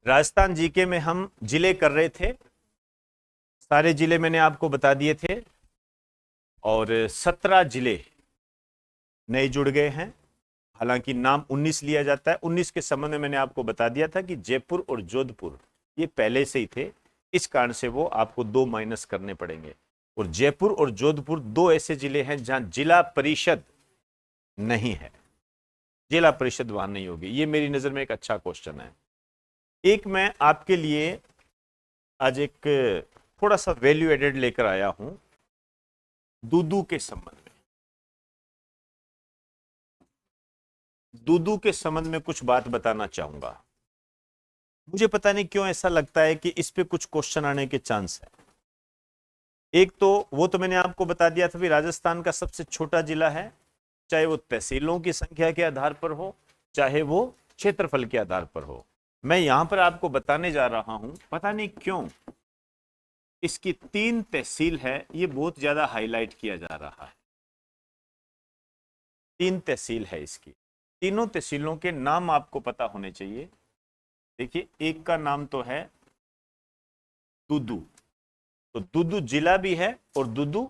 Rajasthan GK में हम जिले कर रहे थे। सारे जिले मैंने आपको बता दिए थे और 17 जिले नए जुड़ गए हैं। हालांकि नाम 19 लिया जाता है। 19 के संबंध में मैंने आपको बता दिया था कि जयपुर और जोधपुर ये पहले से ही थे, इस कारण से वो आपको 2 माइनस करने पड़ेंगे। और जयपुर और जोधपुर दो ऐसे जिले हैं जहां जिला परिषद नहीं है, जिला परिषद वहां नहीं होगी। ये मेरी नजर में एक अच्छा क्वेश्चन है। एक मैं आपके लिए आज एक थोड़ा सा वैल्यू एडेड लेकर आया हूं दूदू के संबंध में। दूदू के संबंध में कुछ बात बताना चाहूंगा। मुझे पता नहीं क्यों ऐसा लगता है कि इस पे कुछ क्वेश्चन आने के चांस है। एक तो वो तो मैंने आपको बता दिया था भी राजस्थान का सबसे छोटा जिला है, चाहे वो तहसीलों की संख्या के आधार पर हो, चाहे वो क्षेत्रफल के आधार पर हो। मैं यहां पर आपको बताने जा रहा हूं, पता नहीं क्यों इसकी 3 तहसील है, ये बहुत ज्यादा हाईलाइट किया जा रहा है। 3 तहसील है इसकी। तीनों तहसीलों के नाम आपको पता होने चाहिए। देखिए, एक का नाम तो है दूदू, तो दूदू जिला भी है और दूदू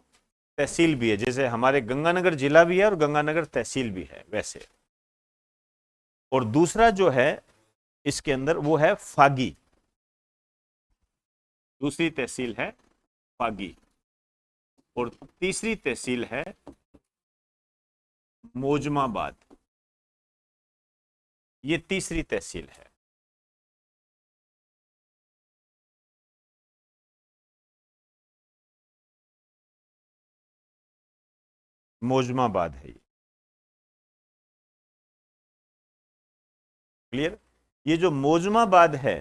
तहसील भी है। जैसे हमारे गंगानगर जिला भी है और गंगानगर तहसील भी है वैसे। और दूसरा जो है इसके अंदर वो है फागी, दूसरी तहसील है फागी। और तीसरी तहसील है मोजमाबाद, ये तीसरी तहसील है। मोजमाबाद है ये। क्लियर? ये जो मोजमाबाद है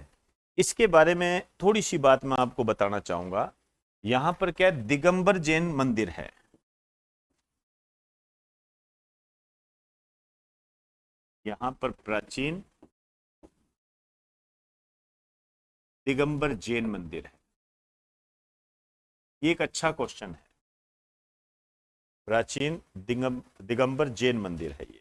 इसके बारे में थोड़ी सी बात मैं आपको बताना चाहूंगा। यहां पर क्या है, दिगंबर जैन मंदिर है। यहां पर प्राचीन दिगंबर जैन मंदिर है। ये एक अच्छा क्वेश्चन है। प्राचीन दिगंबर जैन मंदिर है ये।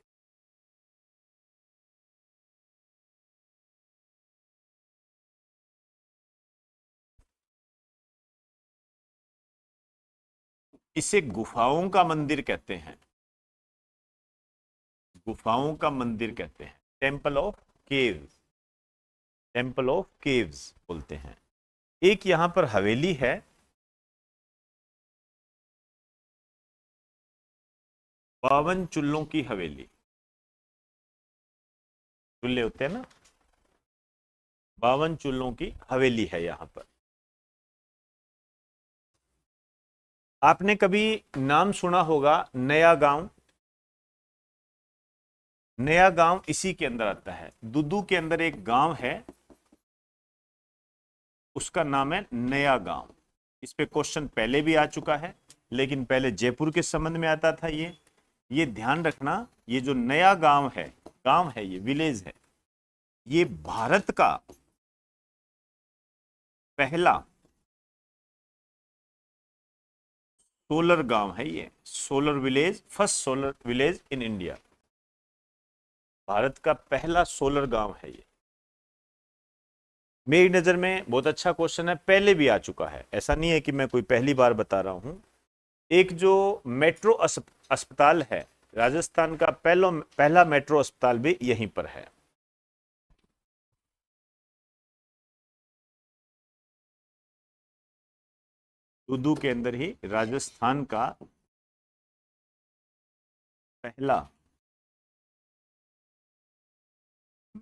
इसे गुफाओं का मंदिर कहते हैं, गुफाओं का मंदिर कहते हैं, temple of caves, temple of caves बोलते हैं। एक यहां पर हवेली है, बावन चुल्लों की हवेली। चुल्ले होते हैं ना, 52 चुल्लों की हवेली है यहां पर। आपने कभी नाम सुना होगा नया गांव? नया गांव इसी के अंदर आता है। दूदू के अंदर एक गांव है, उसका नाम है नया गांव। इस पे क्वेश्चन पहले भी आ चुका है, लेकिन पहले जयपुर के संबंध में आता था ये ध्यान रखना। ये जो नया गांव है, ये विलेज है, ये भारत का पहला सोलर गांव है। ये solar village, first solar village in India. Bharat का पहला सोलर गांव है ये। मेरी नजर में बहुत अच्छा क्वेश्चन है, पहले भी आ चुका है, ऐसा नहीं है कि मैं कोई पहली बार बता रहा हूं। एक जो मेट्रो अस्पताल है, राजस्थान का पहला मेट्रो अस्पताल भी यहीं पर है। दूदू के अंदर ही राजस्थान का पहला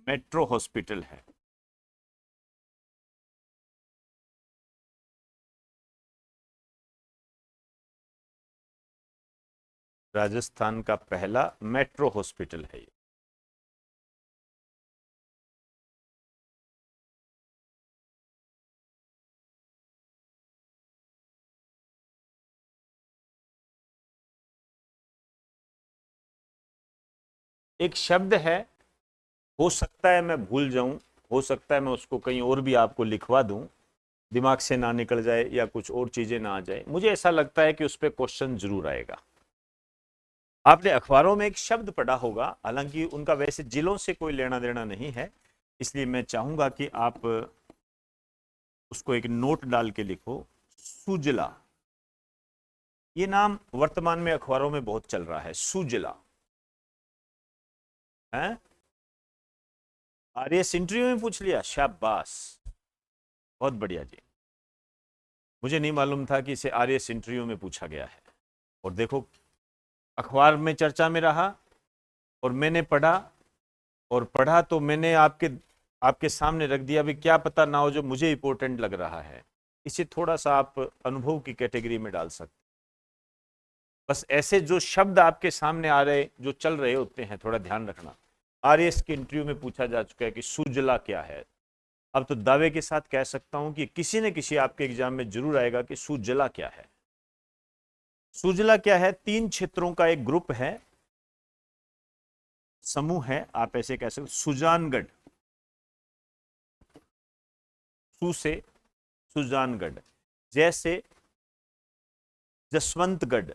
मेट्रो हॉस्पिटल है। राजस्थान का पहला मेट्रो हॉस्पिटल है ये। एक शब्द है, हो सकता है मैं भूल जाऊं, हो सकता है मैं उसको कहीं और भी आपको लिखवा दूं, दिमाग से ना निकल जाए या कुछ और चीजें ना आ जाए। मुझे ऐसा लगता है कि उस पर क्वेश्चन जरूर आएगा। आपने अखबारों में एक शब्द पढ़ा होगा, हालांकि उनका वैसे जिलों से कोई लेना देना नहीं है, इसलिए मैं चाहूंगा कि आप उसको एक नोट डाल के लिखो, सुजला। ये नाम वर्तमान में अखबारों में बहुत चल रहा है, सुजला है। आरएस इंटरव्यू में पूछ लिया, शाबाश, बहुत बढ़िया जी। मुझे नहीं मालूम था कि इसे आरएस इंटरव्यू में पूछा गया है। और देखो, अखबार में चर्चा में रहा और मैंने पढ़ा, और पढ़ा तो मैंने आपके आपके सामने रख दिया। अभी क्या पता ना हो जो मुझे इंपॉर्टेंट लग रहा है, इसे थोड़ा सा आप अनुभव की कैटेगरी में डाल सकते। बस ऐसे जो शब्द आपके सामने आ रहे, जो चल रहे होते हैं, थोड़ा ध्यान रखना। आरएस के इंटरव्यू में पूछा जा चुका है कि सुजला क्या है। अब तो दावे के साथ कह सकता हूं कि किसी न किसी आपके एग्जाम में जरूर आएगा कि सुजला क्या है। सुजला क्या है? 3 क्षेत्रों का एक ग्रुप है, समूह है, आप ऐसे कह सकते। सुजानगढ़, सु से सुजानगढ़, जैसे जसवंतगढ़,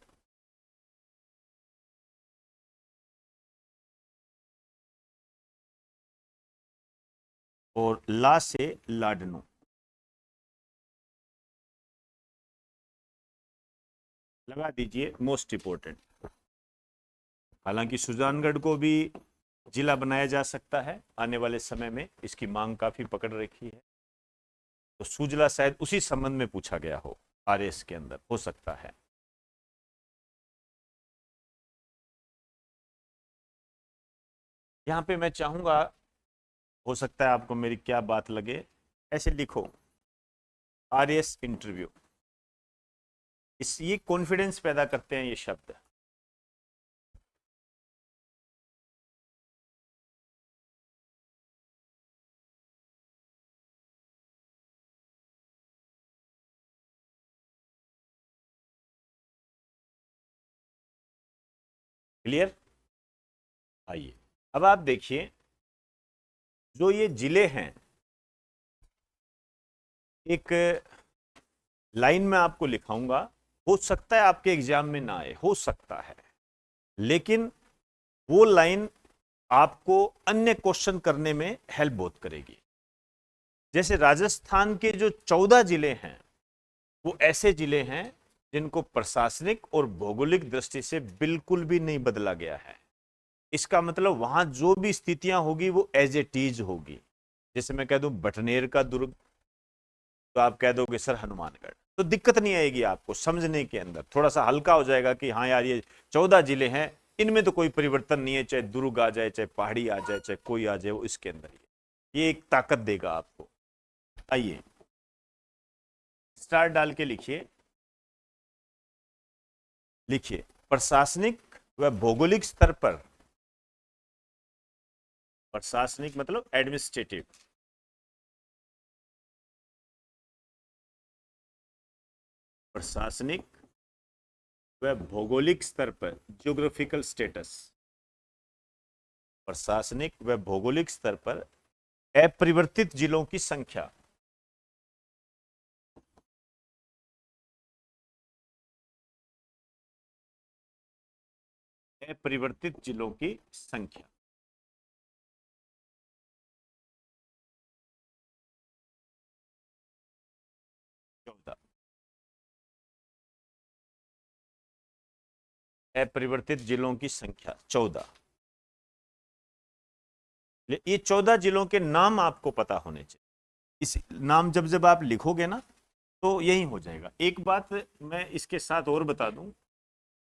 और ला से लाडनू। लगा दीजिए, मोस्ट इंपोर्टेंट। हालांकि सुजानगढ़ को भी जिला बनाया जा सकता है आने वाले समय में, इसकी मांग काफी पकड़ रखी है। तो सुजला शायद उसी संबंध में पूछा गया हो, आरएस के अंदर हो सकता है। यहां पे मैं चाहूंगा, हो सकता है आपको मेरी क्या बात लगे, ऐसे लिखो, आरएस इंटरव्यू। इस ये कॉन्फिडेंस पैदा करते हैं ये शब्द। क्लियर? आइए, अब आप देखिए, जो ये जिले हैं, एक लाइन में आपको लिखाऊंगा। हो सकता है आपके एग्जाम में ना आए, हो सकता है, लेकिन वो लाइन आपको अन्य क्वेश्चन करने में हेल्प बहुत करेगी। जैसे राजस्थान के जो 14 जिले हैं, वो ऐसे जिले हैं जिनको प्रशासनिक और भौगोलिक दृष्टि से बिल्कुल भी नहीं बदला गया है। इसका मतलब वहां जो भी स्थितियां होगी वो एज ए टीज होगी। जैसे मैं कह दूं बटनेर का दुर्ग, तो आप कह दोगे सर हनुमानगढ़, तो दिक्कत नहीं आएगी आपको समझने के अंदर, थोड़ा सा हल्का हो जाएगा कि हाँ यार ये 14 जिले हैं, इनमें तो कोई परिवर्तन नहीं है, चाहे दुर्ग आ जाए, चाहे पहाड़ी आ जाए, चाहे कोई आ जाए, वो इसके अंदर ही ये एक ताकत देगा आपको। आइए, स्टार डाल के लिखिए, लिखिए प्रशासनिक व भौगोलिक स्तर पर, प्रशासनिक मतलब एडमिनिस्ट्रेटिव, प्रशासनिक व भौगोलिक स्तर पर, जियोग्राफिकल स्टेटस, प्रशासनिक व भौगोलिक स्तर पर अपरिवर्तित जिलों की संख्या, अपरिवर्तित जिलों की संख्या 14, अपरिवर्तित जिलों की संख्या 14। ये 14 जिलों के नाम आपको पता होने चाहिए। इस नाम जब जब आप लिखोगे ना, तो यही हो जाएगा। एक बात मैं इसके साथ और बता दूं,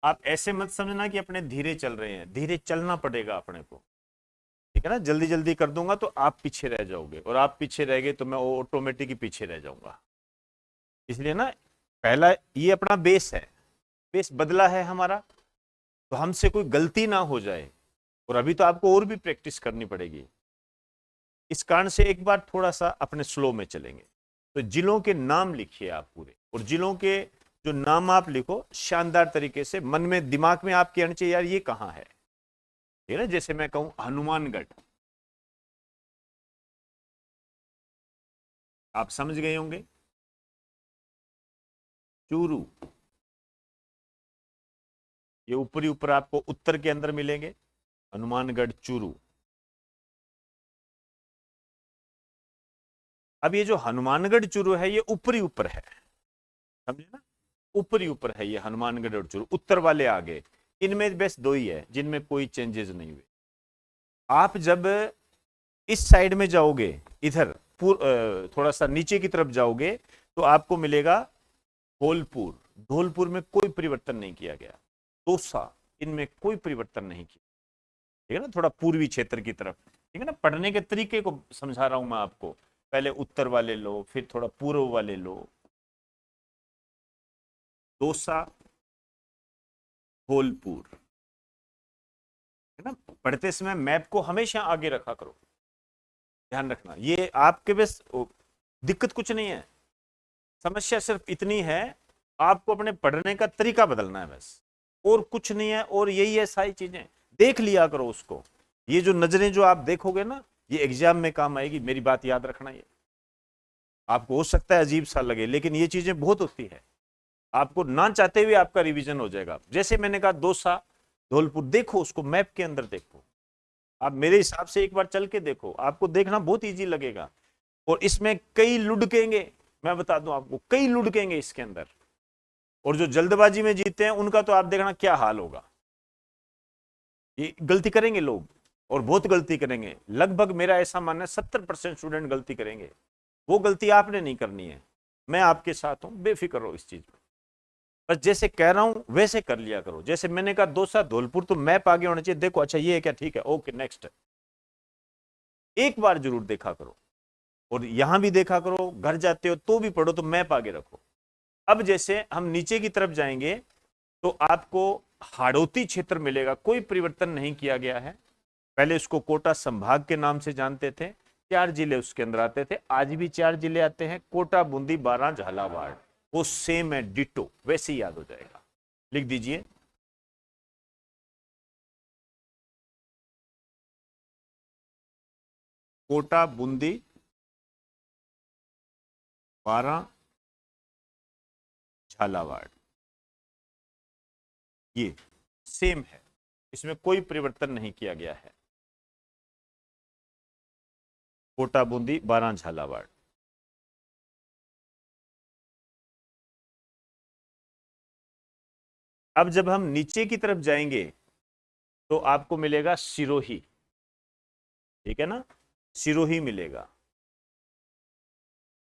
आप ऐसे मत समझना कि अपने धीरे चल रहे हैं, धीरे चलना पड़ेगा अपने को, ठीक है ना। जल्दी जल्दी कर दूंगा तो आप पीछे रह जाओगे, और आप पीछे रह गए तो मैं ऑटोमेटिक ही पीछे रह जाऊंगा। इसलिए ना, पहला ये अपना बेस है, बेस बदला है हमारा, तो हमसे कोई गलती ना हो जाए, और अभी तो आपको और भी प्रैक्टिस करनी पड़ेगी। इस कारण से एक बार थोड़ा सा अपने स्लो में चलेंगे। तो जिलों के नाम लिखिए आप पूरे, और जिलों के जो नाम आप लिखो शानदार तरीके से, मन में दिमाग में आपके आने चाहिए, यार ये कहाँ है, ठीक है ना। जैसे मैं कहूं हनुमानगढ़, आप समझ गए होंगे। चूरू, ये ऊपरी ऊपर आपको उत्तर के अंदर मिलेंगे, हनुमानगढ़, चूरू। अब ये जो हनुमानगढ़ चूरू है ये ऊपरी ऊपर है, समझे ना, ऊपरी ऊपर है ये हनुमानगढ़ और चूरू, उत्तर वाले आगे। इनमें बस दो ही है जिनमें कोई चेंजेस नहीं हुए। आप जब इस साइड में जाओगे, इधर थोड़ा सा नीचे की तरफ जाओगे, तो आपको मिलेगा धौलपुर। धौलपुर में कोई परिवर्तन नहीं किया गया। दौसा, इनमें कोई परिवर्तन नहीं किया, ठीक है ना, थोड़ा पूर्वी क्षेत्र की तरफ, ठीक है ना। पढ़ने के तरीके को समझा रहा हूं मैं आपको, पहले उत्तर वाले लो, फिर थोड़ा पूर्व वाले लो। दौसा, धौलपुर, है ना। पढ़ते समय मैप को हमेशा आगे रखा करो, ध्यान रखना। ये आपके बस दिक्कत कुछ नहीं है, समस्या सिर्फ इतनी है, आपको अपने पढ़ने का तरीका बदलना है बस, और कुछ नहीं है। और यही है, सारी चीजें देख लिया करो उसको। ये जो नजरें जो आप देखोगे ना, ये एग्जाम में काम आएगी, मेरी बात याद रखना। ये आपको हो सकता है अजीब सा लगे, लेकिन ये चीजें बहुत होती है, आपको ना चाहते हुए आपका रिवीजन हो जाएगा। जैसे मैंने कहा दौसा, धौलपुर, देखो उसको मैप के अंदर देखो, आप मेरे हिसाब से एक बार चल के देखो, आपको देखना बहुत इजी लगेगा। और इसमें कई लुढ़केंगे, मैं बता दूं आपको, कई लुढ़केंगे इसके अंदर, और जो जल्दबाजी में जीते हैं उनका तो आप देखना क्या हाल होगा। ये गलती करेंगे लोग, और बहुत गलती करेंगे, लगभग मेरा ऐसा मानना है 70% स्टूडेंट गलती करेंगे। वो गलती आपने नहीं करनी है, मैं आपके साथ हूं, बेफिक्र रहो इस चीज में। बस जैसे कह रहा हूं वैसे कर लिया करो। जैसे मैंने कहा दौसा धौलपुर, तो मैप आगे होना चाहिए, देखो अच्छा ये है क्या, ठीक है, ओके नेक्स्ट। एक बार जरूर देखा करो, और यहां भी देखा करो, घर जाते हो तो भी पढ़ो, तो मैप आगे रखो। अब जैसे हम नीचे की तरफ जाएंगे, तो आपको हाड़ौती क्षेत्र मिलेगा, कोई परिवर्तन नहीं किया गया है। पहले इसको कोटा संभाग के नाम से जानते थे, 4 जिले उसके अंदर आते थे, आज भी 4 जिले आते हैं, कोटा, बूंदी, बारां, झालावाड़, वो सेम है, डिटो, वैसे ही याद हो जाएगा। लिख दीजिए, कोटा, बूंदी, बारां, झालावाड़, ये सेम है, इसमें कोई परिवर्तन नहीं किया गया है। कोटा, बूंदी, बारां, झालावाड़। अब जब हम नीचे की तरफ जाएंगे, तो आपको मिलेगा सिरोही, ठीक है ना, सिरोही मिलेगा,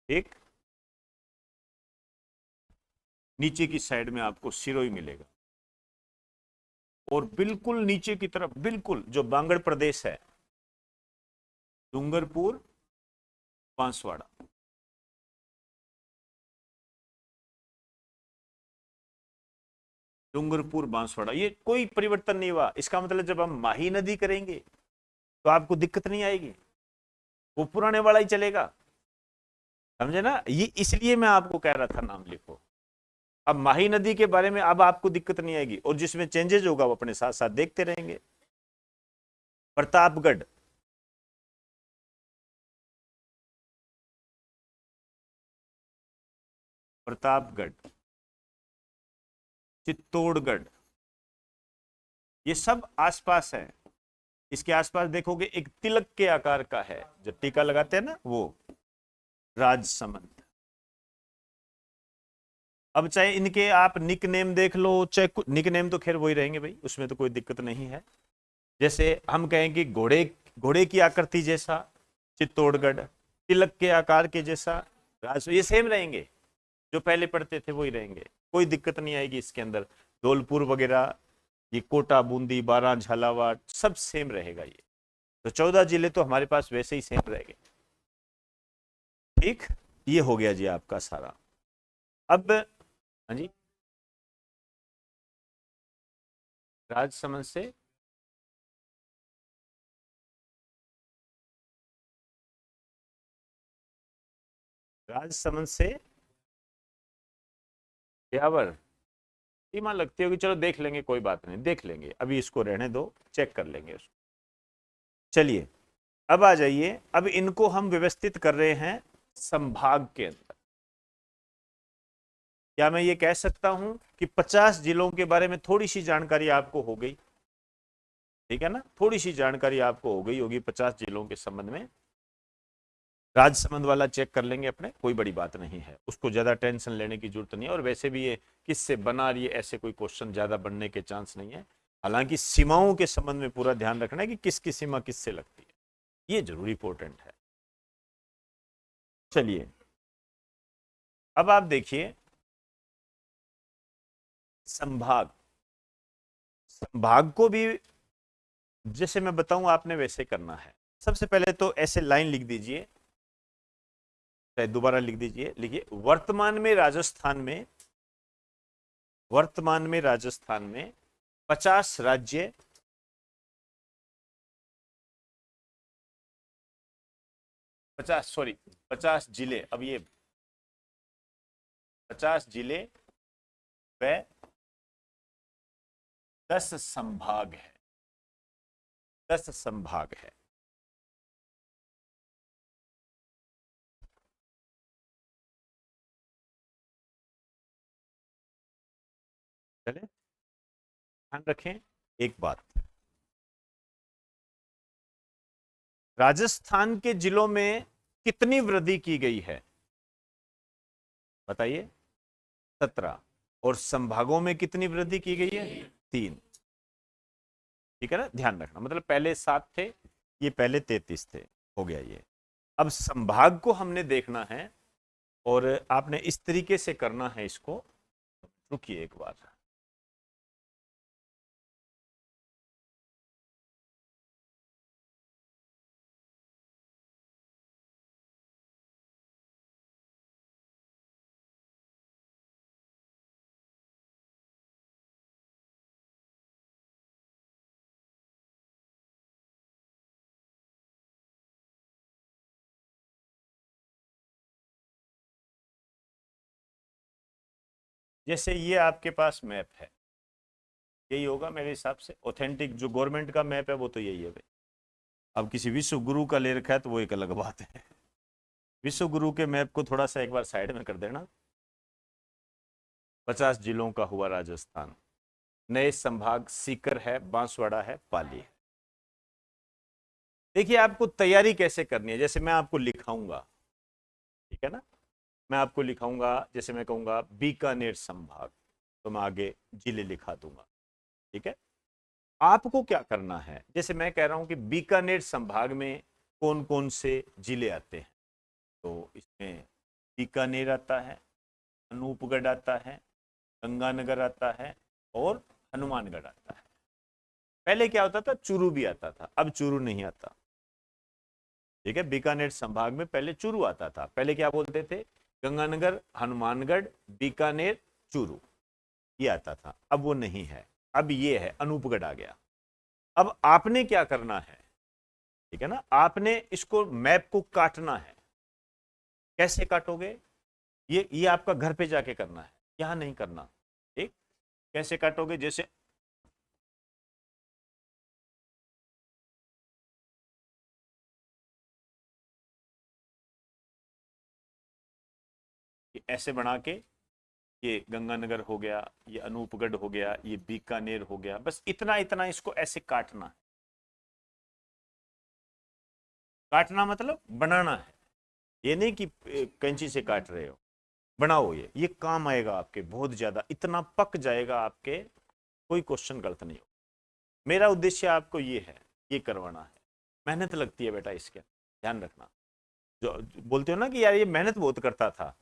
ठीक। नीचे की साइड में आपको सिरोही मिलेगा। और बिल्कुल नीचे की तरफ, बिल्कुल जो बांगड़ प्रदेश है, डूंगरपुर, बांसवाड़ा, डूंगरपुर, बांसवाड़ा, ये कोई परिवर्तन नहीं हुआ। इसका मतलब जब हम माही नदी करेंगे तो आपको दिक्कत नहीं आएगी, वो पुराने वाला ही चलेगा, समझे ना। ये इसलिए मैं आपको कह रहा था नाम लिखो। अब माही नदी के बारे में अब आपको दिक्कत नहीं आएगी, और जिसमें चेंजेस होगा वो अपने साथ साथ देखते रहेंगे। प्रतापगढ़, प्रतापगढ़, चित्तौड़गढ़, ये सब आसपास है। इसके आसपास देखोगे एक तिलक के आकार का है, जो टीका लगाते हैं ना, वो राजसमंद। अब चाहे इनके आप निक नेम देख लो, चाहे निक नेम तो खैर वही रहेंगे भाई, उसमें तो कोई दिक्कत नहीं है। जैसे हम कहें कि घोड़े, घोड़े की आकृति जैसा चित्तौड़गढ़, तिलक के आकार के जैसा राज, ये सेम रहेंगे, जो पहले पढ़ते थे वही रहेंगे, कोई दिक्कत नहीं आएगी इसके अंदर। धौलपुर वगैरह, ये कोटा, बूंदी, बारां, झालावाड़, सब सेम रहेगा। ये तो 14 जिले तो हमारे पास वैसे ही सेम रहेंगे, ठीक। ये हो गया जी आपका सारा। अब हाँ जी, राजसमंद से राजसमंद से ब्यावर सीमा लगती होगी, चलो देख लेंगे, कोई बात नहीं, देख लेंगे, अभी इसको रहने दो, चेक कर लेंगे उसको। चलिए अब आ जाइए, अब इनको हम व्यवस्थित कर रहे हैं संभाग के अंदर। क्या मैं ये कह सकता हूं कि 50 जिलों के बारे में थोड़ी सी जानकारी आपको हो गई, ठीक है ना, थोड़ी सी जानकारी आपको हो गई होगी 50 जिलों के संबंध में। राजसमंद वाला चेक कर लेंगे अपने, कोई बड़ी बात नहीं है, उसको ज्यादा टेंशन लेने की जरूरत नहीं है। और वैसे भी ये किससे बना रही है, ऐसे कोई क्वेश्चन ज्यादा बनने के चांस नहीं है। हालांकि सीमाओं के संबंध में पूरा ध्यान रखना है कि किसकी सीमा किससे लगती है, ये जरूर इंपॉर्टेंट है। चलिए अब आप देखिए संभाग। संभाग को भी जैसे मैं बताऊं आपने वैसे करना है। सबसे पहले तो ऐसे लाइन लिख दीजिए, चाहे दोबारा लिख दीजिए, लिखिए वर्तमान में राजस्थान में 50 राज्य, 50 जिले, अब ये 50 जिले व 10 संभाग है, 10 संभाग है। चले ध्यान रखें एक बात, राजस्थान के जिलों में कितनी वृद्धि की गई है बताइए? 17। और संभागों में कितनी वृद्धि की गई है? 3। ठीक है ना, ध्यान रखना, मतलब पहले 7 थे, ये पहले 33 थे, हो गया ये। अब संभाग को हमने देखना है और आपने इस तरीके से करना है इसको। रुकिए एक बार, जैसे ये आपके पास मैप है, यही होगा मेरे हिसाब से, ऑथेंटिक जो गवर्नमेंट का मैप है वो तो यही है भाई। अब किसी विश्व गुरु का ले रखा है तो वो एक अलग बात है। विश्व गुरु के मैप को थोड़ा सा एक बार साइड में कर देना। 50 जिलों का हुआ राजस्थान, नए संभाग सीकर है, बांसवाड़ा है, पाली है। देखिए आपको तैयारी कैसे करनी है, जैसे मैं आपको लिखाऊंगा, ठीक है ना, मैं आपको लिखाऊंगा, जैसे मैं कहूंगा बीकानेर संभाग, तो मैं आगे जिले लिखा दूंगा, ठीक है। आपको क्या करना है, जैसे मैं कह रहा हूं कि बीकानेर संभाग में कौन कौन से जिले आते हैं, तो इसमें बीकानेर आता है, अनूपगढ़ आता है, गंगानगर आता है और हनुमानगढ़ आता है। पहले क्या होता था, चूरू भी आता था, अब चूरू नहीं आता, ठीक है। बीकानेर संभाग में पहले चूरू आता था, पहले क्या बोलते थे, गंगानगर, हनुमानगढ़, बीकानेर, चूरू, ये आता था, अब वो नहीं है, अब ये है अनूपगढ़ आ गया। अब आपने क्या करना है, ठीक है ना, आपने इसको मैप को काटना है। कैसे काटोगे, ये आपका घर पे जाके करना है, यहां नहीं करना, ठीक। कैसे काटोगे, जैसे ऐसे बना के, ये गंगानगर हो गया, ये अनूपगढ़ हो गया, ये बीकानेर हो गया, बस इतना इतना इसको ऐसे काटना है। काटना मतलब बनाना है, ये नहीं कि कैंची से काट रहे हो, बनाओ, ये काम आएगा आपके बहुत ज्यादा, इतना पक जाएगा आपके, कोई क्वेश्चन गलत नहीं हो। मेरा उद्देश्य आपको ये है, ये करवाना है। मेहनत लगती है बेटा इसके, ध्यान रखना। जो बोलते हो ना कि यार ये मेहनत बहुत करता था,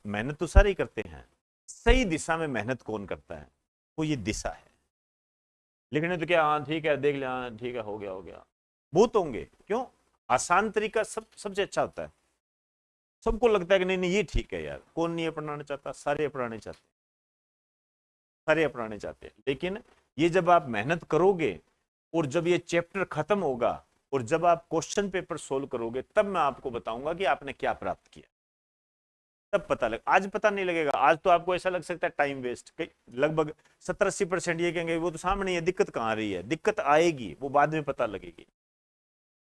मेहनत तो सारे ही करते हैं, सही दिशा में मेहनत कौन करता है, वो ये दिशा है। लिखने तो क्या, हाँ ठीक है, देख लिया, हाँ ठीक है, हो गया हो गया, बहुत होंगे, क्यों, आसान तरीका सबसे अच्छा होता है। सबको लगता है कि नहीं नहीं ये ठीक है यार, कौन नहीं अपनाना चाहता, सारे अपनाने चाहते हैं, सारे अपनाने चाहते हैं। लेकिन ये जब आप मेहनत करोगे और जब ये चैप्टर खत्म होगा और जब आप क्वेश्चन पेपर सोल्व करोगे, तब मैं आपको बताऊंगा कि आपने क्या प्राप्त किया, तब पता लग, आज पता नहीं लगेगा। आज तो आपको ऐसा लग सकता है टाइम वेस्ट, लगभग 70-80% ये कहेंगे वो तो सामने है, दिक्कत कहाँ आ रही है, दिक्कत आएगी, वो बाद में पता लगेगी, ठीक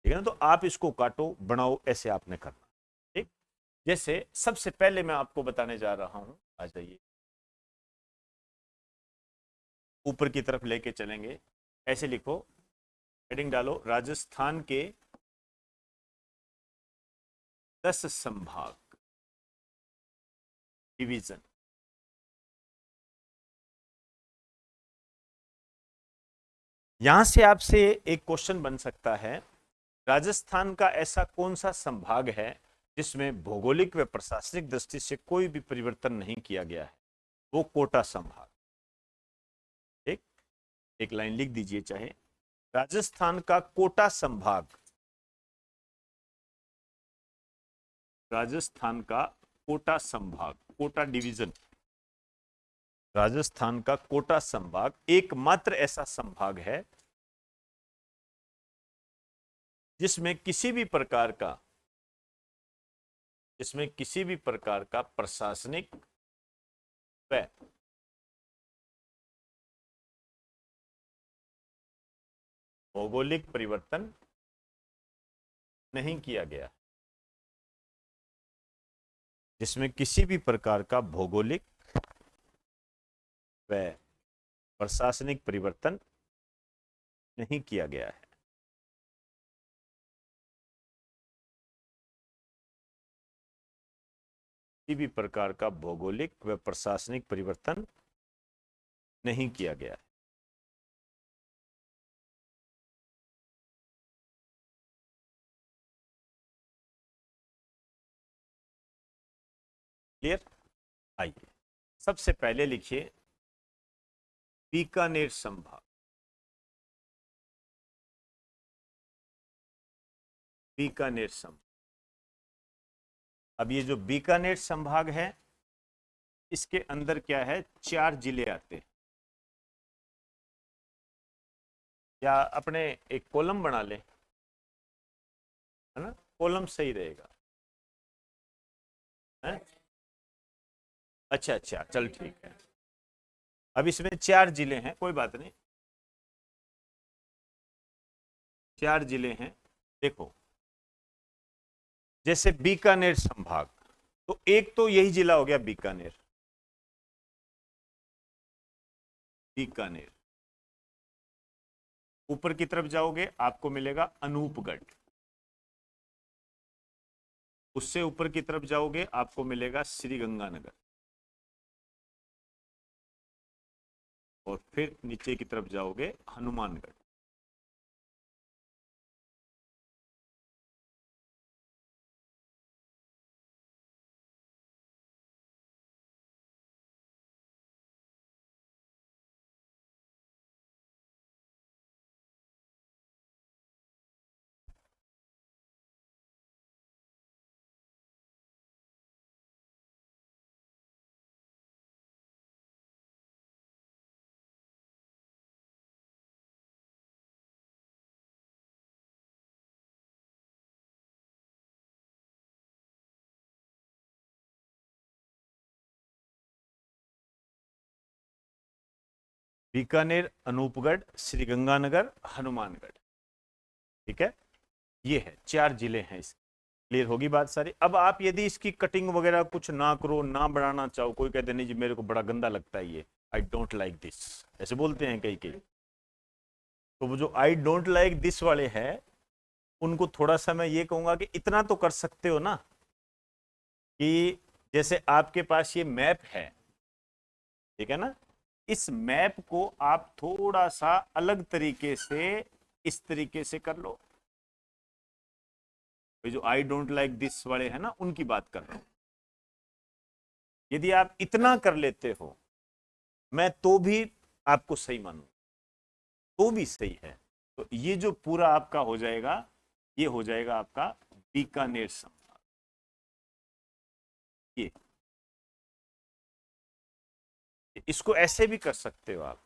है ना। तो आप इसको काटो बनाओ, ऐसे आपने करना, ठीक। जैसे सबसे पहले मैं आपको बताने जा रहा हूं, आ जाइए, ऊपर की तरफ लेके चलेंगे, ऐसे लिखो, हेडिंग डालो, राजस्थान के 10 संभाग डिवीजन। यहां से आपसे एक क्वेश्चन बन सकता है, राजस्थान का ऐसा कौन सा संभाग है जिसमें भौगोलिक व प्रशासनिक दृष्टि से कोई भी परिवर्तन नहीं किया गया है? वो कोटा संभाग। एक एक लाइन लिख दीजिए चाहे, राजस्थान का कोटा संभाग, राजस्थान का कोटा संभाग, कोटा डिवीजन, राजस्थान का कोटा संभाग एकमात्र ऐसा संभाग है जिसमें किसी भी प्रकार का प्रशासनिक व भौगोलिक परिवर्तन नहीं किया गया, जिसमें किसी भी प्रकार का भौगोलिक व प्रशासनिक परिवर्तन नहीं किया गया है। किसी भी प्रकार का भौगोलिक व प्रशासनिक परिवर्तन नहीं किया गया है। क्लियर? आइए सबसे पहले लिखिए बीकानेर संभाग। बीकानेर संभाग, अब ये जो बीकानेर संभाग है इसके अंदर क्या है, 4 जिले आते हैं। या अपने एक कॉलम बना ले, है ना, कॉलम सही रहेगा, है? अच्छा अच्छा चल ठीक है। अब इसमें 4 जिले हैं, कोई बात नहीं, 4 जिले हैं। देखो जैसे बीकानेर संभाग, तो एक तो यही जिला हो गया बीकानेर, बीकानेर। ऊपर की तरफ जाओगे आपको मिलेगा अनूपगढ़, उससे ऊपर की तरफ जाओगे आपको मिलेगा श्रीगंगानगर, और फिर नीचे की तरफ जाओगे हनुमानगढ़। बीकानेर, अनूपगढ़, श्रीगंगानगर, हनुमानगढ़, ठीक है, ये है 4 जिले हैं इसके। क्लियर होगी बात सारी? अब आप यदि इसकी कटिंग वगैरह कुछ ना करो, ना बढ़ाना चाहो, कोई कहते नहीं जी मेरे को बड़ा गंदा लगता है ये, आई डोंट लाइक दिस, ऐसे बोलते हैं कई कई, तो वो जो आई डोंट लाइक दिस वाले हैं उनको थोड़ा सा मैं ये कहूंगा कि इतना तो कर सकते हो ना, कि जैसे आपके पास ये मैप है, ठीक है ना, इस मैप को आप थोड़ा सा अलग तरीके से इस तरीके से कर लो। जो आई डोंट लाइक दिस वाले हैं ना, उनकी बात कर रहा हूं। यदि आप इतना कर लेते हो मैं तो भी आपको सही मानू, तो भी सही है। तो ये जो पूरा आपका हो जाएगा, ये हो जाएगा आपका बीकानेर संभाग। ये इसको ऐसे भी कर सकते हो आप,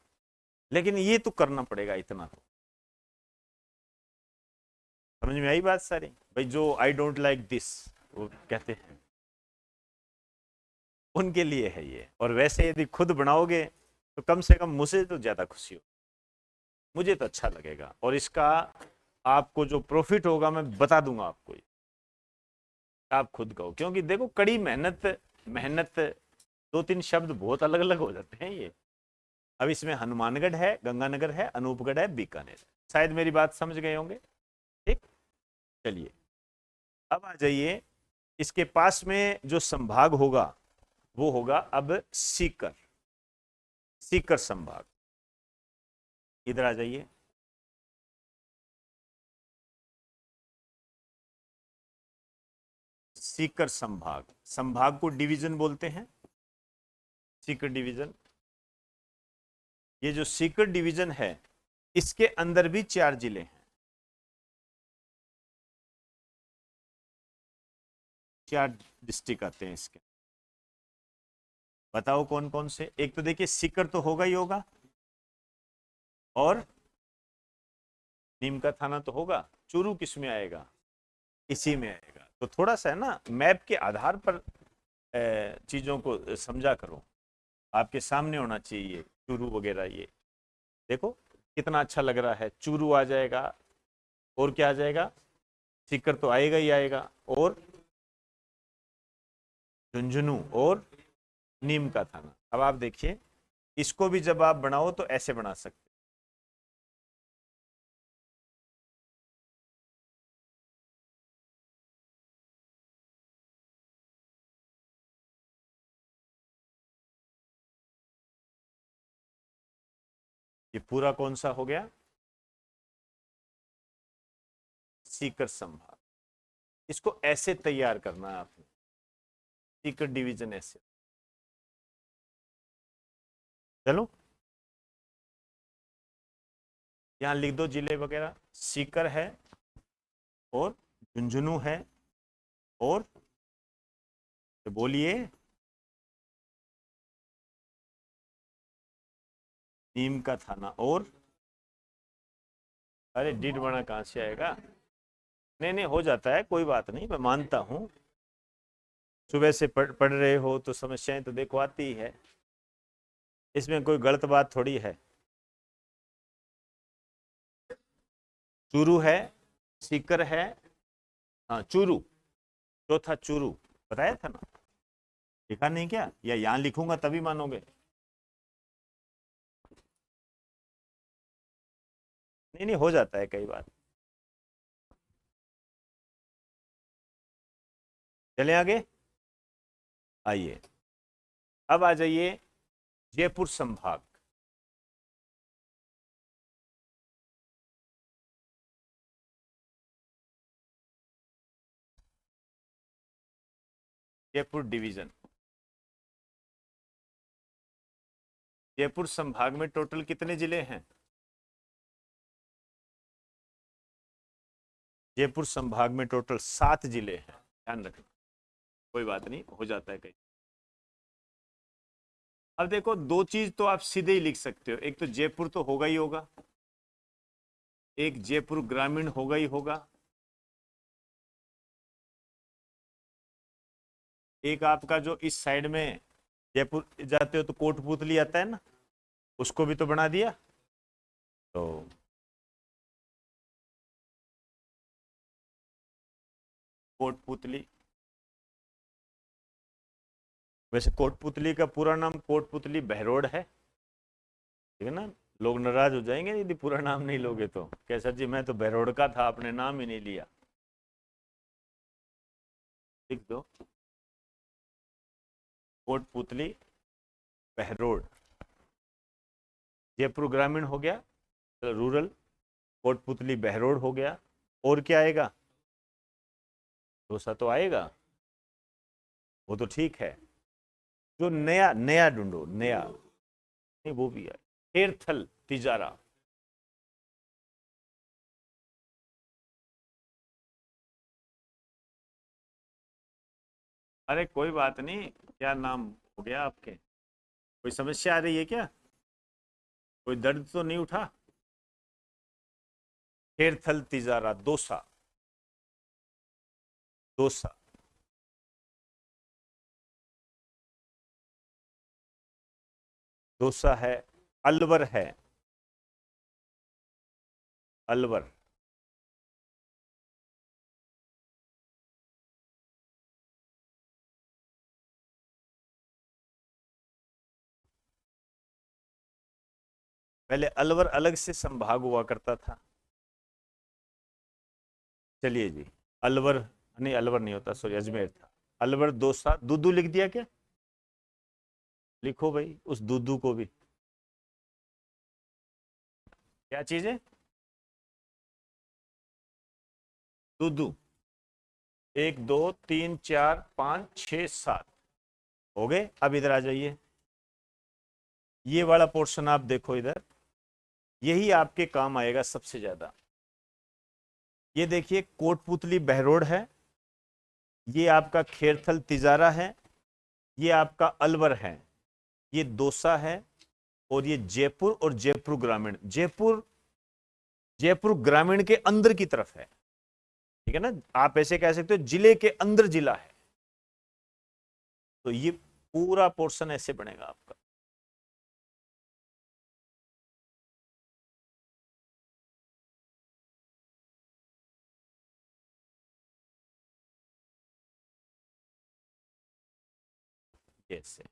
लेकिन ये तो करना पड़ेगा, इतना तो समझ में आई बात सारी? भाई जो आई डोंट लाइक दिस वो कहते हैं, उनके लिए है ये। और वैसे यदि खुद बनाओगे तो कम से कम मुझे तो ज्यादा खुशी हो, मुझे तो अच्छा लगेगा, और इसका आपको जो प्रॉफिट होगा मैं बता दूंगा आपको, आप खुद कहो। क्योंकि देखो कड़ी मेहनत, मेहनत 2-3 शब्द बहुत अलग अलग हो जाते हैं ये। अब इसमें हनुमानगढ़ है, गंगानगर है, अनूपगढ़ है, बीकानेर है। शायद मेरी बात समझ गए होंगे, ठीक? चलिए अब आ जाइए इसके पास में जो संभाग होगा वो होगा अब सीकर, सीकर संभाग। इधर आ जाइए। सीकर संभाग, संभाग को डिवीजन बोलते हैं, सीकर डिवीजन। ये जो सीकर डिवीजन है इसके अंदर भी 4 जिले हैं, 4 डिस्ट्रिक्ट आते हैं इसके। बताओ कौन कौन से। एक तो देखिए सीकर तो होगा ही होगा, और नीम का थाना तो होगा। चूरू किस में आएगा? इसी में आएगा। तो थोड़ा सा है ना, मैप के आधार पर चीजों को समझा करो। आपके सामने होना चाहिए चूरू वगैरह। ये देखो कितना अच्छा लग रहा है। चूरू आ जाएगा, और क्या आ जाएगा? सीकर तो आएगा ही आएगा, और झुंझुनू और नीम का थाना। अब आप देखिए, इसको भी जब आप बनाओ तो ऐसे बना सकते। ये पूरा कौन सा हो गया? सीकर संभाग। इसको ऐसे तैयार करना है आपने, सीकर डिवीजन ऐसे। चलो यहां लिख दो जिले वगैरह। सीकर है, और झुंझुनू है, और तो बोलिए नीम का थाना, और अरे डीड बना कहां से आएगा? नहीं नहीं, हो जाता है, कोई बात नहीं, मैं मानता हूं। सुबह से पढ़ रहे हो तो समस्याएं तो देखो आती ही है, इसमें कोई गलत बात थोड़ी है। चूरू है, सीकर है, हाँ चूरू, चौथा चूरू बताया था ना। लिखा नहीं क्या? या यहां लिखूंगा तभी मानोगे? नहीं नहीं, हो जाता है कई बार। चले आगे, आइए। अब आ जाइए जयपुर संभाग। जयपुर डिवीजन। जयपुर संभाग में टोटल कितने जिले हैं? जयपुर संभाग में टोटल 7 जिले हैं, ध्यान रखना। कोई बात नहीं, हो जाता है कहीं। अब देखो, दो चीज तो आप सीधे ही लिख सकते हो। एक तो जयपुर तो होगा ही होगा, एक जयपुर ग्रामीण होगा ही होगा, एक आपका जो इस साइड में जयपुर जाते हो तो कोटपुतली आता है ना, उसको भी तो बना दिया। तो कोटपुतली, वैसे कोटपुतली का पूरा नाम कोटपुतली बहरोड है, ठीक है ना। लोग नाराज हो जाएंगे यदि पूरा नाम नहीं लोगे तो। कैसर जी, मैं तो बहरोड का था, आपने नाम ही नहीं लिया। लिख दो कोटपुतली बहरोड। जयपुर ग्रामीण हो गया, रूरल। कोटपुतली बहरोड हो गया, और क्या आएगा? दौसा तो आएगा, वो तो ठीक है। जो नया नया ढूंढो, नया नहीं, वो भी है। खेरथल तिजारा। अरे कोई बात नहीं, क्या नाम हो गया आपके? कोई समस्या आ रही है क्या? कोई दर्द तो नहीं उठा? खेरथल तिजारा, दौसा, दौसा। दौसा है, अलवर है, अलवर। पहले अलवर अलग से संभाग हुआ करता था। चलिए जी, अलवर नहीं, अलवर नहीं होता, सॉरी, अजमेर था। अलवर, दौसा, दूदू लिख दिया क्या? लिखो भाई उस दूदू को भी। क्या चीज है? दूदू। 1 2 3 4 5 6 7 हो गए। अब इधर आ जाइए, ये वाला पोर्शन आप देखो इधर, यही आपके काम आएगा सबसे ज्यादा। ये देखिए कोटपुतली बहरोड है, ये आपका खेरथल तिजारा है, ये आपका अलवर है, ये दौसा है, और ये जयपुर और जयपुर ग्रामीण। जयपुर, जयपुर ग्रामीण के अंदर की तरफ है, ठीक है ना, आप ऐसे कह सकते हो जिले के अंदर जिला है। तो ये पूरा पोर्शन ऐसे बनेगा आपका। ऐसे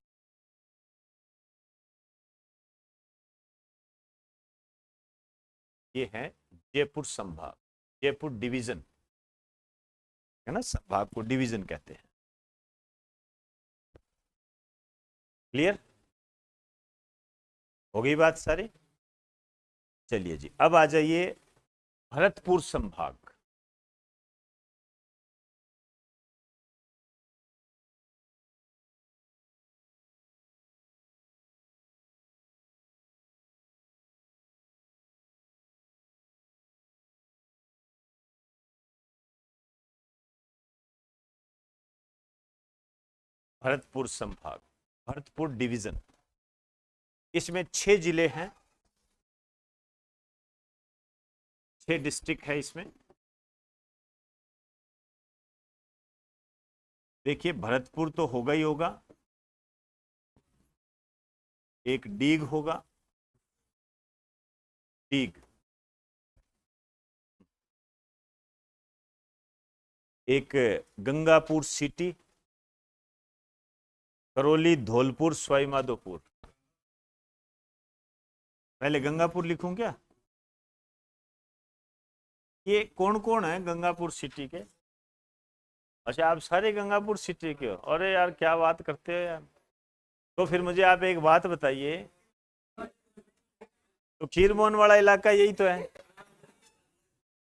ये है जयपुर संभाग, जयपुर डिवीजन है ना, संभाग को डिवीजन कहते हैं। क्लियर हो गई बात सारी? चलिए जी, अब आ जाइए भरतपुर संभाग। भरतपुर संभाग, भरतपुर डिवीजन, इसमें 6 जिले हैं, 6 डिस्ट्रिक्ट है इसमें। देखिए भरतपुर तो होगा ही होगा, एक डीग होगा, डीग, एक गंगापुर सिटी, करौली, धौलपुर, सवाई माधोपुर। पहले गंगापुर लिखूं क्या? ये कौन कौन है गंगापुर सिटी के? अच्छा आप सारे गंगापुर सिटी के हो? अरे यार क्या बात करते हो यार। तो फिर मुझे आप एक बात बताइए, तो खीरमोहन वाला इलाका यही तो है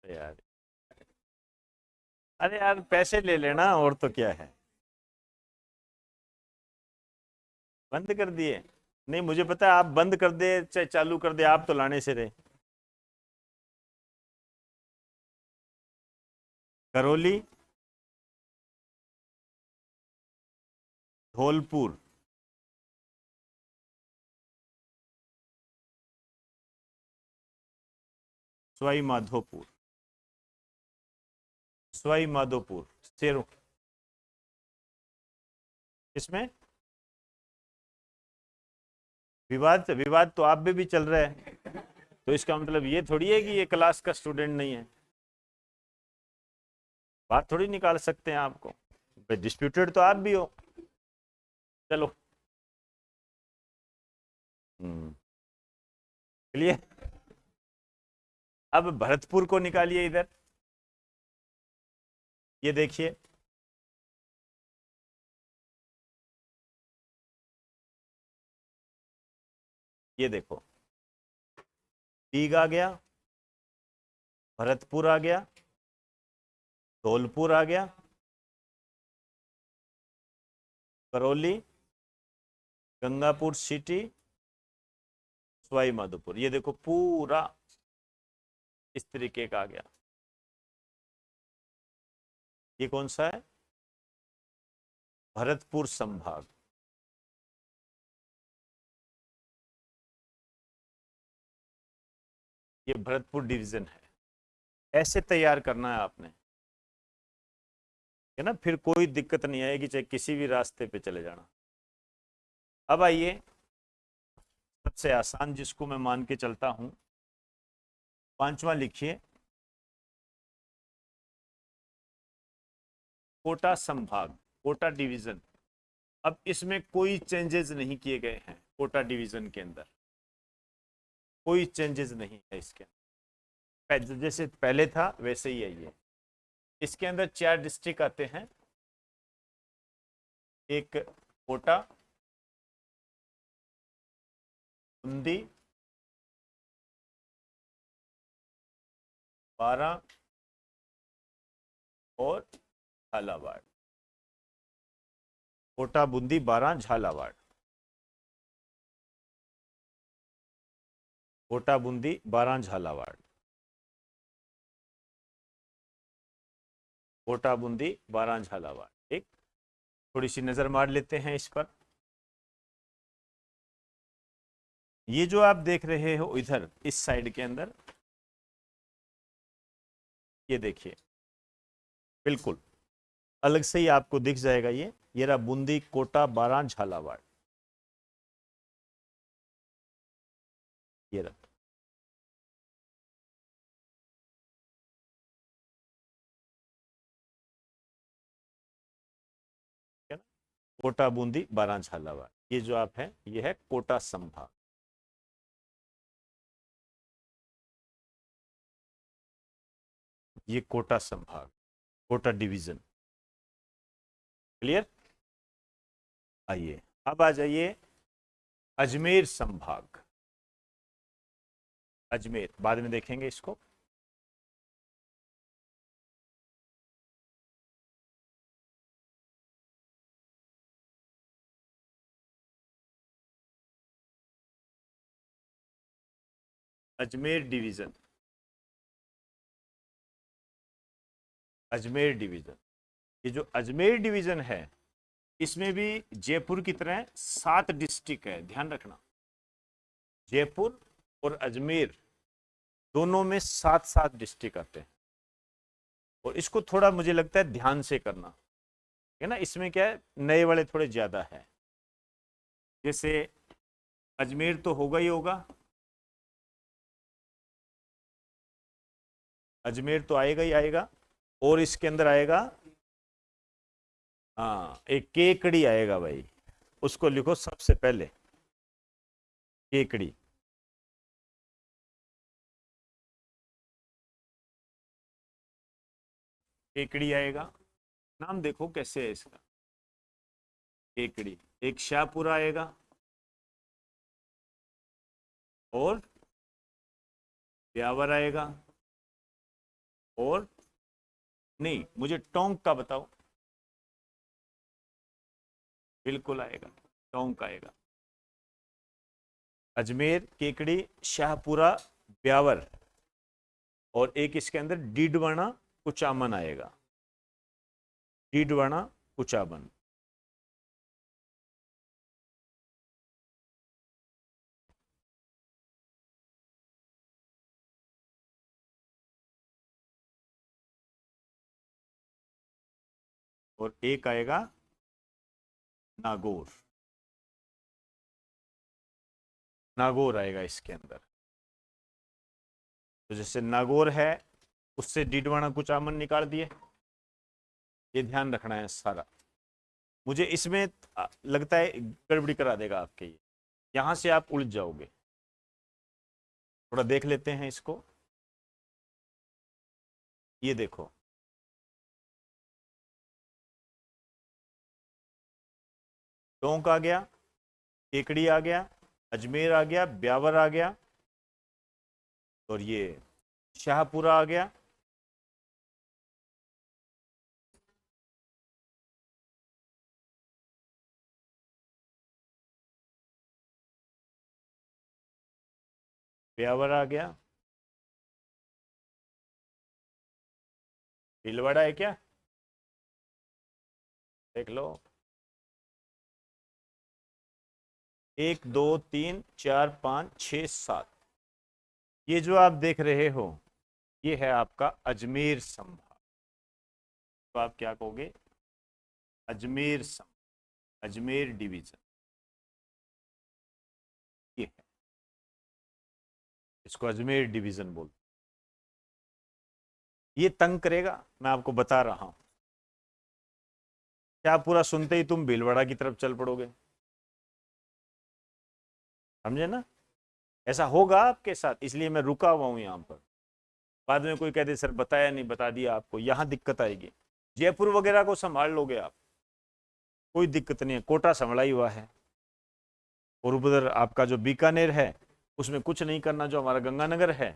यार। अरे यार पैसे ले लेना और तो क्या है। बंद कर दिए? नहीं मुझे पता है, आप बंद कर दे चाहे चालू कर दे, आप तो लाने से रहे। करौली, धौलपुर, सवाई माधोपुर, सवाई माधोपुर शेरों, इसमें विवाद, विवाद तो आप भी चल रहा है, तो इसका मतलब ये थोड़ी है कि ये क्लास का स्टूडेंट नहीं है। बात थोड़ी निकाल सकते हैं आपको, डिस्प्यूटेड तो आप भी हो। चलो क्लियर। अब भरतपुर को निकालिए इधर, ये देखिए, ये देखो, डीग आ गया, भरतपुर आ गया, धौलपुर आ गया, करौली, गंगापुर सिटी, सवाई माधोपुर, ये देखो पूरा इस तरीके का आ गया। ये कौन सा है? भरतपुर संभाग। ये भरतपुर डिवीजन है। ऐसे तैयार करना है आपने, है ना, फिर कोई दिक्कत नहीं आएगी, चाहे किसी भी रास्ते पे चले जाना। अब आइए सबसे आसान जिसको मैं मान के चलता हूं, पांचवा लिखिए, कोटा संभाग, कोटा डिवीजन। अब इसमें कोई चेंजेस नहीं किए गए हैं, कोटा डिवीजन के अंदर कोई चेंजेस नहीं है इसके अंदर, जैसे पहले था वैसे ही है ये। इसके अंदर 4 डिस्ट्रिक्ट आते हैं, एक कोटा, बूंदी, 12 और झालावाड़। कोटा, बूंदी, 12, झालावाड़। कोटा, बूंदी, 12, झालावाड़। कोटा, बूंदी, 12, झालावाड़। ठीक, थोड़ी सी नजर मार लेते हैं इस पर। ये जो आप देख रहे हो इधर इस साइड के अंदर, ये देखिए बिल्कुल अलग से ही आपको दिख जाएगा। ये रहा बूंदी, कोटा, 12, झालावाड़। ये रहा, है ना? कोटा, बूंदी, 12, झालावाड़। ये जो आप है ये है कोटा संभाग। ये कोटा संभाग, कोटा डिवीजन। क्लियर? आइए अब आ जाइए अजमेर संभाग। अजमेर बाद में देखेंगे इसको। Ajmer division, Ajmer division. ये जो अजमेर डिवीजन है इसमें भी जयपुर की तरह 7 डिस्ट्रिक्ट है, ध्यान रखना। जयपुर और अजमेर दोनों में 7-7 डिस्ट्रिक्ट आते हैं। और इसको थोड़ा मुझे लगता है ध्यान से करना है ना। इसमें क्या है, नए वाले थोड़े ज्यादा है। जैसे अजमेर तो होगा ही होगा, अजमेर तो आएगा ही आएगा। और इसके अंदर आएगा, हाँ, एक केकड़ी आएगा भाई, उसको लिखो सबसे पहले, केकड़ी। केकड़ी आएगा, नाम देखो कैसे है इसका, केकड़ी। एक शाहपुरा आएगा, और ब्यावर आएगा, और नहीं, मुझे टोंक का बताओ। बिल्कुल आएगा, टोंक आएगा। अजमेर, केकड़ी, शाहपुरा, ब्यावर, और एक इसके अंदर डीडवाना, कुचामन आएगा। डीडवाना, कुचामन। और एक आएगा नागौर, नागौर आएगा इसके अंदर। तो जैसे नागौर है उससे डीडवाना, कुचामन निकाल दिए। ये ध्यान रखना है सारा। मुझे इसमें लगता है गड़बड़ी करा देगा आपके, ये यहां से आप उलझ जाओगे। थोड़ा देख लेते हैं इसको। ये देखो, टोंक आ गया, केकड़ी आ गया, अजमेर आ गया, ब्यावर आ गया, और ये शाहपुरा आ गया, ब्यावर आ गया। भीलवाड़ा है क्या, देख लो। 1 2 3 4 5 6 7, ये जो आप देख रहे हो ये है आपका अजमेर संभाग। तो आप क्या कहोगे, अजमेर संभाग, अजमेर डिवीजन। ये है, इसको अजमेर डिवीजन बोलते। ये तंग करेगा, मैं आपको बता रहा हूं। क्या पूरा सुनते ही तुम भीलवाड़ा की तरफ चल पड़ोगे, समझे ना? ऐसा होगा आपके साथ, इसलिए मैं रुका हुआ हूं यहां पर। बाद में कोई कहते सर बताया नहीं, बता दिया आपको, यहां दिक्कत आएगी। जयपुर वगैरह को संभाल लोगे आप, कोई दिक्कत नहीं है, कोटा संभला ही हुआ है। और उधर आपका जो बीकानेर है उसमें कुछ नहीं करना, जो हमारा गंगानगर है,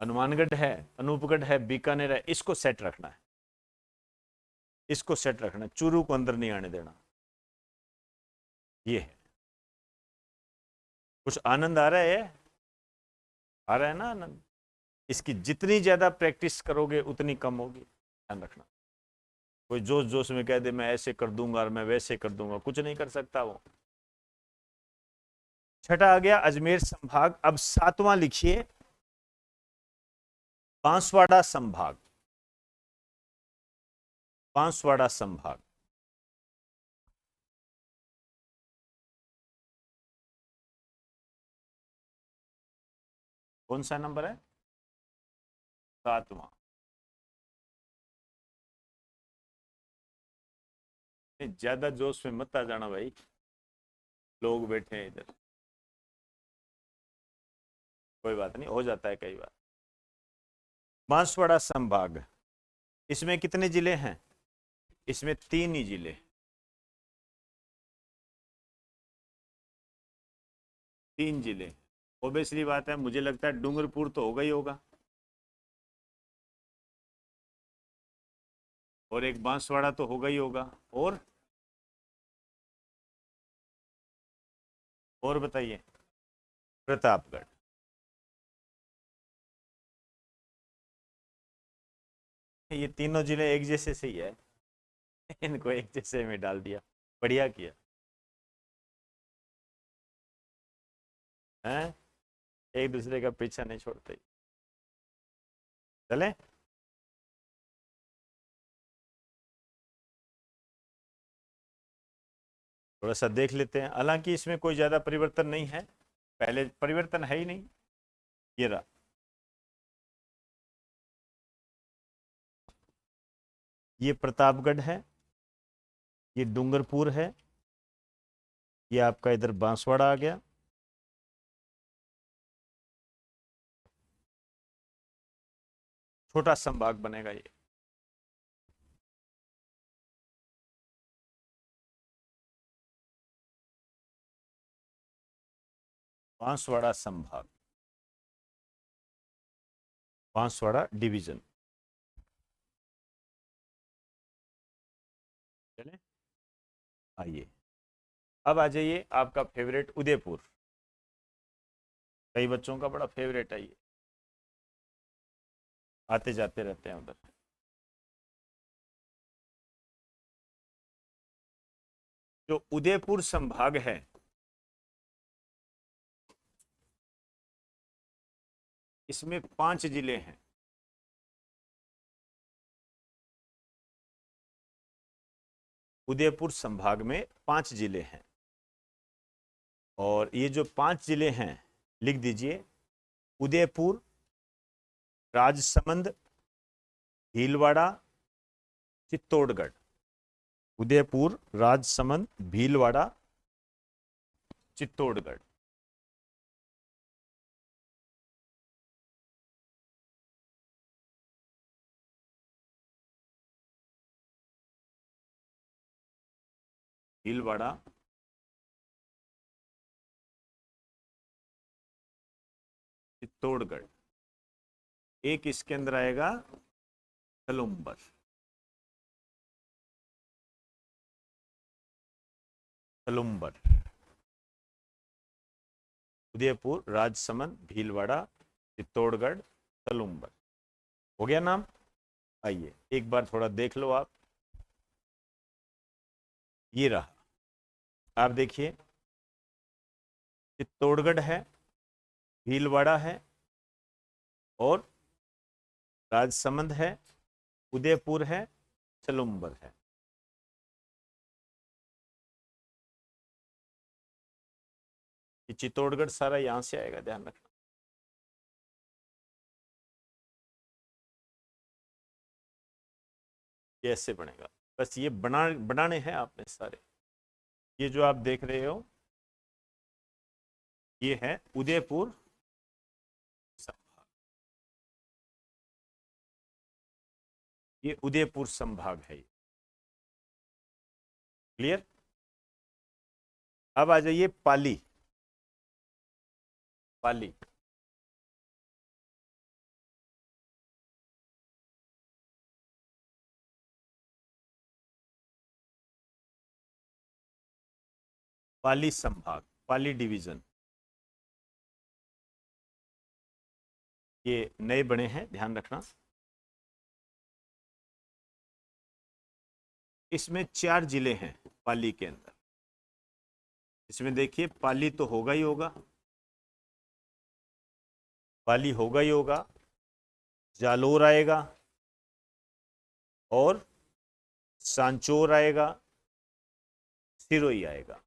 हनुमानगढ़ है, अनूपगढ़ है, बीकानेर है, इसको सेट रखना है, इसको सेट रखना है, चूरू को अंदर नहीं आने देना। ये है। कुछ आनंद आ रहा है? आ रहा है ना आनंद? इसकी जितनी ज्यादा प्रैक्टिस करोगे उतनी कम होगी, ध्यान रखना। कोई जोश जोश में कह दे मैं ऐसे कर दूंगा और मैं वैसे कर दूंगा, कुछ नहीं कर सकता वो। छठा आ गया अजमेर संभाग। अब सातवां लिखिए, बांसवाड़ा संभाग। बांसवाड़ा संभाग कौन सा नंबर है? सातवां। ज्यादा जोश में मत आ जाना भाई, लोग बैठे हैं इधर। कोई बात नहीं, हो जाता है कई बार। बांसवाड़ा संभाग, इसमें कितने जिले हैं? इसमें 3 ही जिले। 3 जिले। ओबियसली बात है, मुझे लगता है डूंगरपुर तो होगा ही होगा, और एक बांसवाड़ा तो होगा ही होगा, और बताइए। प्रतापगढ़। ये तीनों जिले एक जैसे से ही है, इनको एक जैसे में डाल दिया, बढ़िया किया है। एक दूसरे का पीछा नहीं छोड़ते। चले। थोड़ा सा देख लेते हैं, हालांकि इसमें कोई ज्यादा परिवर्तन नहीं है, पहले परिवर्तन है ही नहीं। ये रहा। ये प्रतापगढ़ है, ये डूंगरपुर है, ये आपका इधर बांसवाड़ा आ गया, छोटा संभाग बनेगा ये। बांसवाड़ा संभाग, बांसवाड़ा डिवीजन। चले, आइए। अब आ जाइए आपका फेवरेट उदयपुर। कई बच्चों का बड़ा फेवरेट है ये, आते जाते रहते हैं उधर। जो उदयपुर संभाग है, इसमें 5 जिले हैं। उदयपुर संभाग में 5 जिले हैं, और ये जो 5 जिले हैं लिख दीजिए। उदयपुर, राजसमंद, भीलवाड़ा, चित्तौड़गढ़। उदयपुर, राजसमंद, भीलवाड़ा, चित्तौड़गढ़। भीलवाड़ा, चित्तौड़गढ़। एक इसके अंदर आएगा सलुम्बर। सलुम्बर। उदयपुर, राजसमंद, भीलवाड़ा, चित्तौड़गढ़, सलुम्बर। हो गया नाम? आइए एक बार थोड़ा देख लो आप। ये रहा, आप देखिए, चित्तौड़गढ़ है, भीलवाड़ा है, और राजसमंद है, उदयपुर है, सलुम्बर है। ये चित्तौड़गढ़ सारा यहां से आएगा, ध्यान रखना। ये ऐसे बनेगा, बस ये बनाने हैं आपने सारे। ये जो आप देख रहे हो, ये है उदयपुर संभाग। ये उदयपुर संभाग है। क्लियर। अब आ जाइए पाली। पाली पाली संभाग, पाली डिवीजन, ये नए बने हैं, ध्यान रखना। इसमें 4 जिले हैं पाली के अंदर। इसमें देखिए पाली तो होगा ही होगा, पाली होगा ही होगा, जालोर आएगा और सांचौर आएगा, सिरोही आएगा।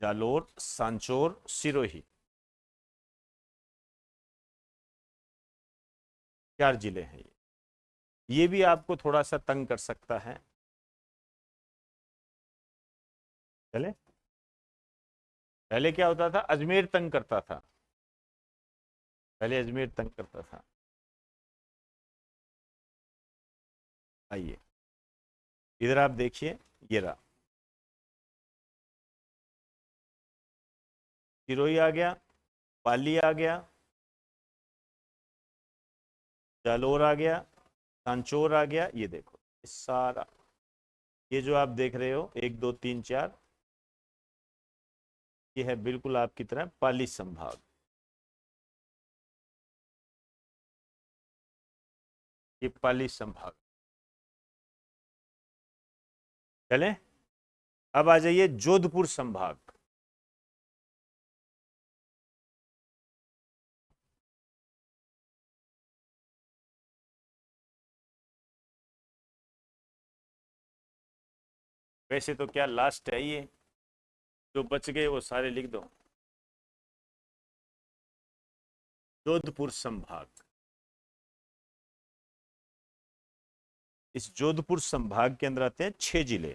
जालोर, सांचौर, सिरोही, 4 जिले हैं ये भी आपको थोड़ा सा तंग कर सकता है। चले, पहले क्या होता था, अजमेर तंग करता था, पहले अजमेर तंग करता था। आइए इधर आप देखिए, ये रहा सिरोही आ गया, पाली आ गया, जालोर आ गया, सांचौर आ गया। ये देखो सारा, ये जो आप देख रहे हो 1 2 3 4, ये है बिल्कुल आपकी तरह पाली संभाग। ये पाली संभाग। चलें, अब आ जाइए जोधपुर संभाग। वैसे तो क्या लास्ट है ये, जो बच गए वो सारे लिख दो। जोधपुर संभाग। इस जोधपुर संभाग के अंदर आते हैं 6 जिले।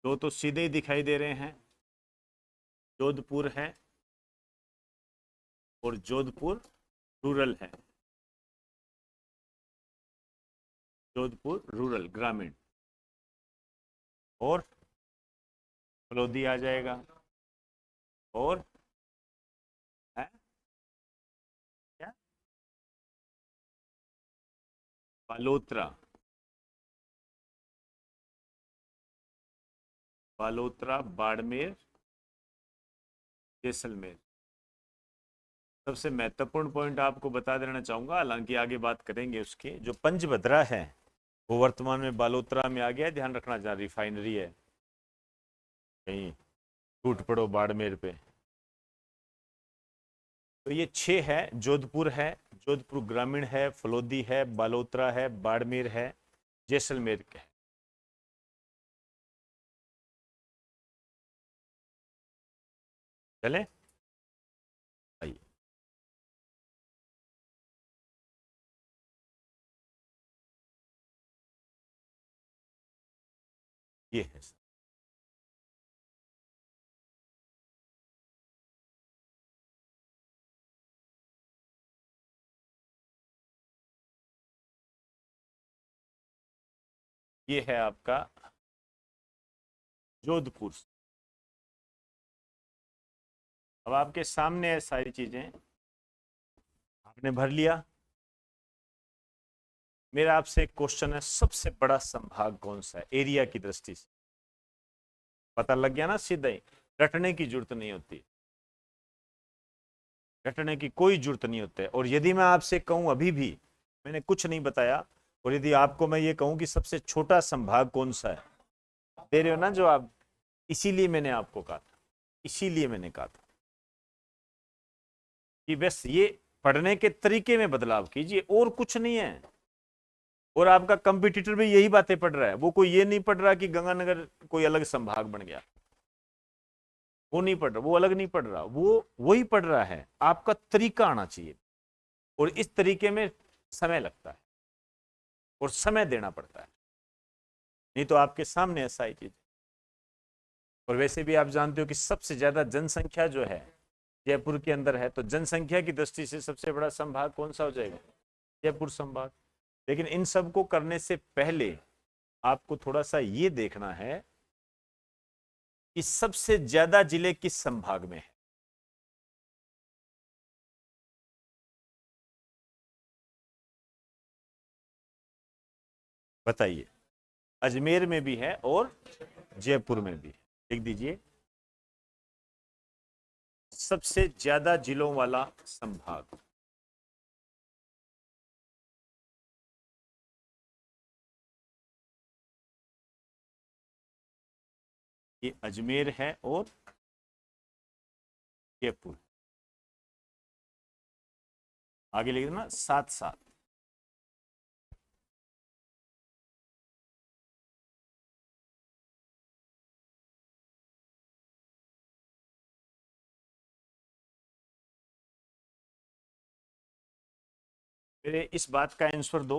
दो तो सीधे ही दिखाई दे रहे हैं, जोधपुर है और जोधपुर रूरल है, जोधपुर रूरल ग्रामीण, और फलोदी आ जाएगा, और है क्या, बालोतरा, बालोतरा, बाड़मेर, जैसलमेर। सबसे महत्वपूर्ण पॉइंट आपको बता देना चाहूंगा, हालांकि आगे बात करेंगे उसके, जो पंचभद्रा है वो वर्तमान में बालोतरा में आ गया है। ध्यान रखना, जहाँ रिफाइनरी है, कहीं टूट पड़ो बाड़मेर पे। तो ये 6 है, जोधपुर है, जोधपुर ग्रामीण है, फलोदी है, बालोतरा है, बाड़मेर है, जैसलमेर है। चले, आइए ये है, ये है आपका जोधपुर। अब आपके सामने है सारी चीजें, आपने भर लिया। मेरा आपसे एक क्वेश्चन है, सबसे बड़ा संभाग कौन सा है एरिया की दृष्टि से? पता लग गया ना, सीधा ही, रटने की जरूरत नहीं होती, रटने की कोई जरूरत नहीं होती है। और यदि मैं आपसे कहूं अभी भी मैंने कुछ नहीं बताया, और यदि आपको मैं ये कहूं कि सबसे छोटा संभाग कौन सा है, दे रहे हो ना जवाब, इसीलिए मैंने आपको कहा था, इसीलिए मैंने कहा था कि बस ये पढ़ने के तरीके में बदलाव कीजिए, और कुछ नहीं है। और आपका कंपटीटर भी यही बातें पढ़ रहा है, वो कोई ये नहीं पढ़ रहा कि गंगानगर कोई अलग संभाग बन गया, वो नहीं पढ़ रहा, वो अलग नहीं पढ़ रहा, वो वही पढ़ रहा है। आपका तरीका आना चाहिए, और इस तरीके में समय लगता है। और समय देना पड़ता है, नहीं तो आपके सामने ऐसा ही चीज। और वैसे भी आप जानते हो कि सबसे ज्यादा जनसंख्या जो है जयपुर के अंदर है, तो जनसंख्या की दृष्टि से सबसे बड़ा संभाग कौन सा हो जाएगा? जयपुर संभाग। लेकिन इन सब को करने से पहले आपको थोड़ा सा ये देखना है कि सबसे ज्यादा जिले किस संभाग में है। बताइए। अजमेर में भी है और जयपुर में भी है। लिख दीजिए, सबसे ज्यादा जिलों वाला संभाग। ये अजमेर है और जयपुर। आगे लिख देना साथ साथ। मेरे इस बात का आंसर दो।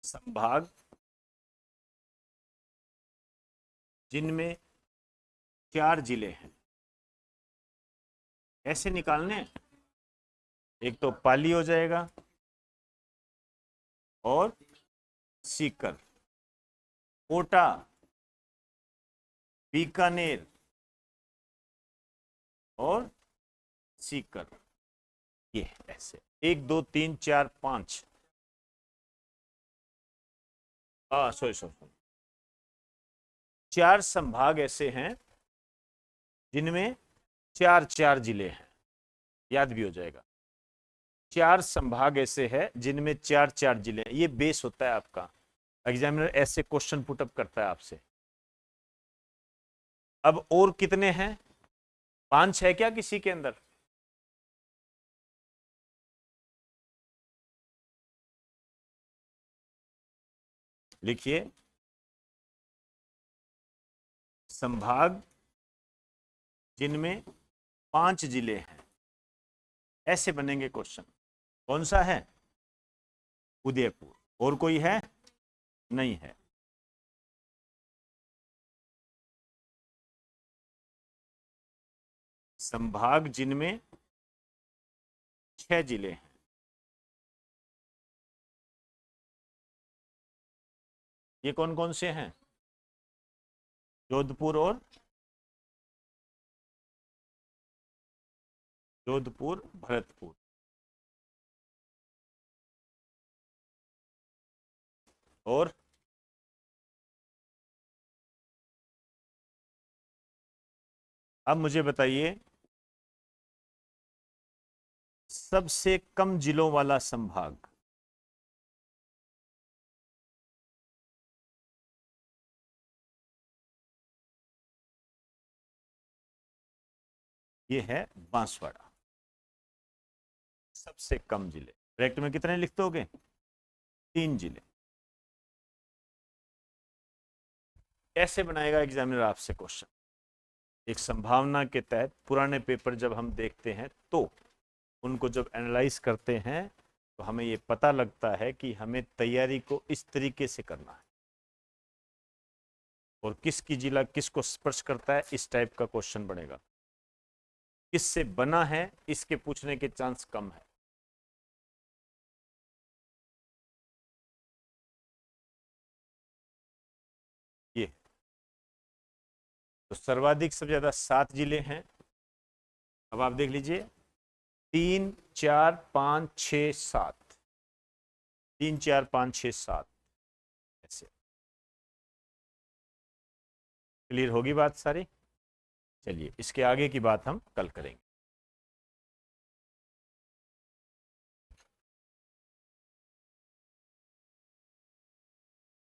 संभाग जिनमें 4 जिले हैं, ऐसे निकालने हैं। एक तो पाली हो जाएगा और सीकर, कोटा, बीकानेर और सीकर। ये ऐसे 1 2 3 4 5, सॉरी सॉरी, 4 संभाग ऐसे हैं जिनमें 4 4 जिले हैं। याद भी हो जाएगा। 4 संभाग ऐसे हैं जिनमें 4 4 जिले हैं। ये बेस होता है आपका। एग्जामिनर ऐसे क्वेश्चन पुटअप करता है आपसे। अब और कितने हैं? 5 है क्या किसी के अंदर? लिखिए, संभाग जिनमें 5 जिले हैं, ऐसे बनेंगे क्वेश्चन। कौन सा है? उदयपुर। और कोई है? नहीं है। संभाग जिनमें 6 जिले हैं, ये कौन कौन से हैं? जोधपुर और भरतपुर। और अब मुझे बताइए, सबसे कम जिलों वाला संभाग। ये है बांसवाड़ा। सबसे कम जिले। ब्रैकेट में कितने लिख दोगे? 3 जिले। ऐसे बनाएगा एग्जामिनर आपसे क्वेश्चन। एक संभावना के तहत पुराने पेपर जब हम देखते हैं तो उनको जब एनालाइज करते हैं तो हमें ये पता लगता है कि हमें तैयारी को इस तरीके से करना है और किसकी जिला किसको स्पर्श करता है, इस टाइप का क्वेश्चन बनेगा। किससे बना है इसके पूछने के चांस कम है। ये तो सर्वाधिक सबसे ज्यादा 7 जिले हैं। अब आप देख लीजिए, 3 4 5 6 7, 3 4 5 6 7 ऐसे। क्लियर होगी बात सारी? चलिए, इसके आगे की बात हम कल करेंगे।